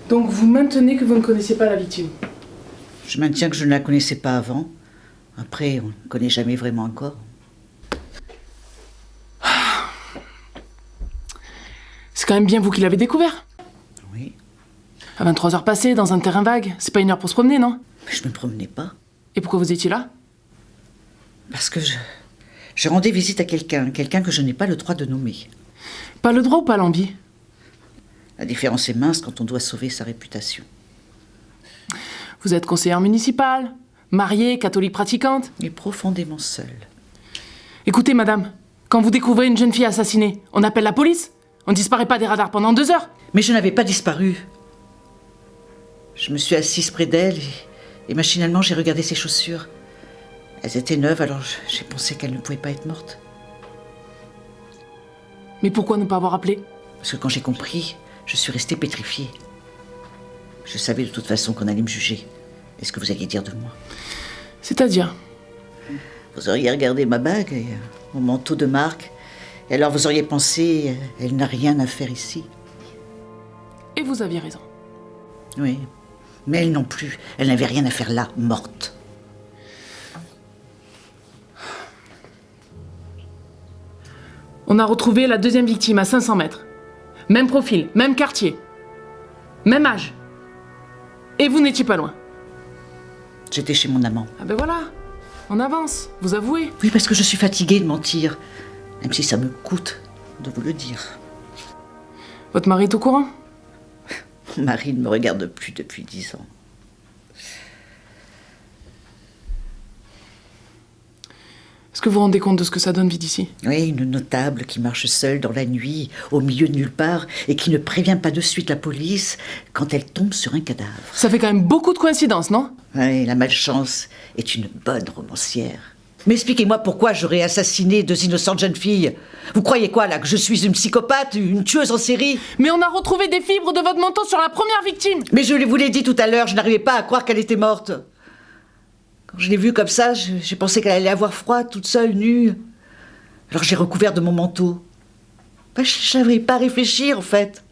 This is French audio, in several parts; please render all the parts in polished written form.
Donc vous maintenez que vous ne connaissiez pas la victime? Je maintiens que je ne la connaissais pas avant. Après, on ne connaît jamais vraiment un corps. C'est quand même bien vous qui l'avez découvert. Oui. À 23h passées, dans un terrain vague, c'est pas une heure pour se promener, non? Mais je ne me promenais pas. Et pourquoi vous étiez là? Parce que je rendais visite à quelqu'un que je n'ai pas le droit de nommer. Pas le droit ou pas l'envie? La différence est mince quand on doit sauver sa réputation. Vous êtes conseillère municipale, mariée, catholique pratiquante. Et profondément seule. Écoutez, madame, quand vous découvrez une jeune fille assassinée, on appelle la police? On disparaît pas des radars pendant 2 heures? Mais je n'avais pas disparu. Je me suis assise près d'elle et machinalement j'ai regardé ses chaussures. Elles étaient neuves, alors j'ai pensé qu'elle ne pouvait pas être morte. Mais pourquoi ne pas avoir appelé? Parce que quand j'ai compris, je suis restée pétrifiée. Je savais de toute façon qu'on allait me juger. Et ce que vous alliez dire de moi. C'est-à-dire? Vous auriez regardé ma bague et mon manteau de marque. Et alors vous auriez pensé, elle n'a rien à faire ici. Et vous aviez raison. Oui. Mais elle non plus. Elle n'avait rien à faire là, morte. On a retrouvé la deuxième victime à 500 mètres. Même profil, même quartier. Même âge. Et vous n'étiez pas loin. J'étais chez mon amant. Ah ben voilà, on avance, vous avouez. Oui, parce que je suis fatiguée de mentir. Même si ça me coûte de vous le dire. Votre mari est au courant? Mon mari ne me regarde plus depuis 10 ans. Est-ce que vous vous rendez compte de ce que ça donne, vie d'ici? Oui, une notable qui marche seule dans la nuit, au milieu de nulle part, et qui ne prévient pas de suite la police quand elle tombe sur un cadavre. Ça fait quand même beaucoup de coïncidences, non? Oui, la malchance est une bonne romancière. Mais expliquez-moi pourquoi j'aurais assassiné 2 innocentes jeunes filles. Vous croyez quoi, là, que je suis une psychopathe, une tueuse en série? Mais on a retrouvé des fibres de votre manteau sur la première victime! Mais je vous l'ai dit tout à l'heure, je n'arrivais pas à croire qu'elle était morte. Quand je l'ai vue comme ça, j'ai pensé qu'elle allait avoir froid, toute seule, nue. Alors j'ai recouvert de mon manteau. Ben, je n'arrivais pas à réfléchir, en fait.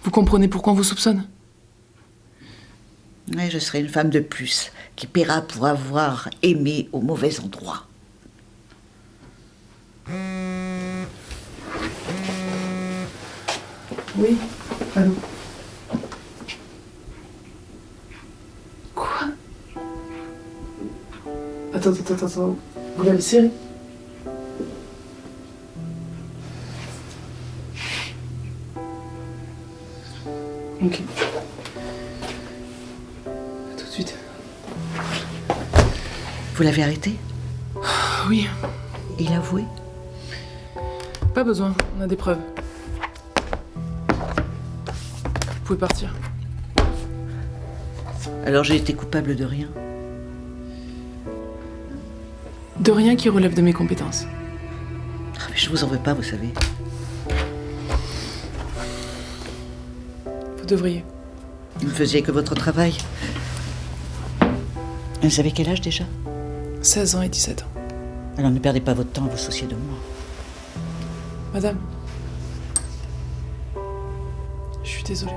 Vous comprenez pourquoi on vous soupçonne? Ouais, je serai une femme de plus, qui paiera pour avoir aimé au mauvais endroit. Oui, allô? Quoi? Attends. Vous l'avez serré? Ok. À tout de suite. Vous l'avez arrêté? Oui, Il a avoué? pas besoin, on a des preuves. Vous pouvez partir. Alors j'ai été coupable de rien? De rien qui relève de mes compétences. Ah, mais je vous en veux pas, vous savez. Vous devriez. Vous ne faisiez que votre travail. Vous avez quel âge déjà? 16 ans et 17 ans. Alors ne perdez pas votre temps à vous soucier de moi. Madame, je suis désolée.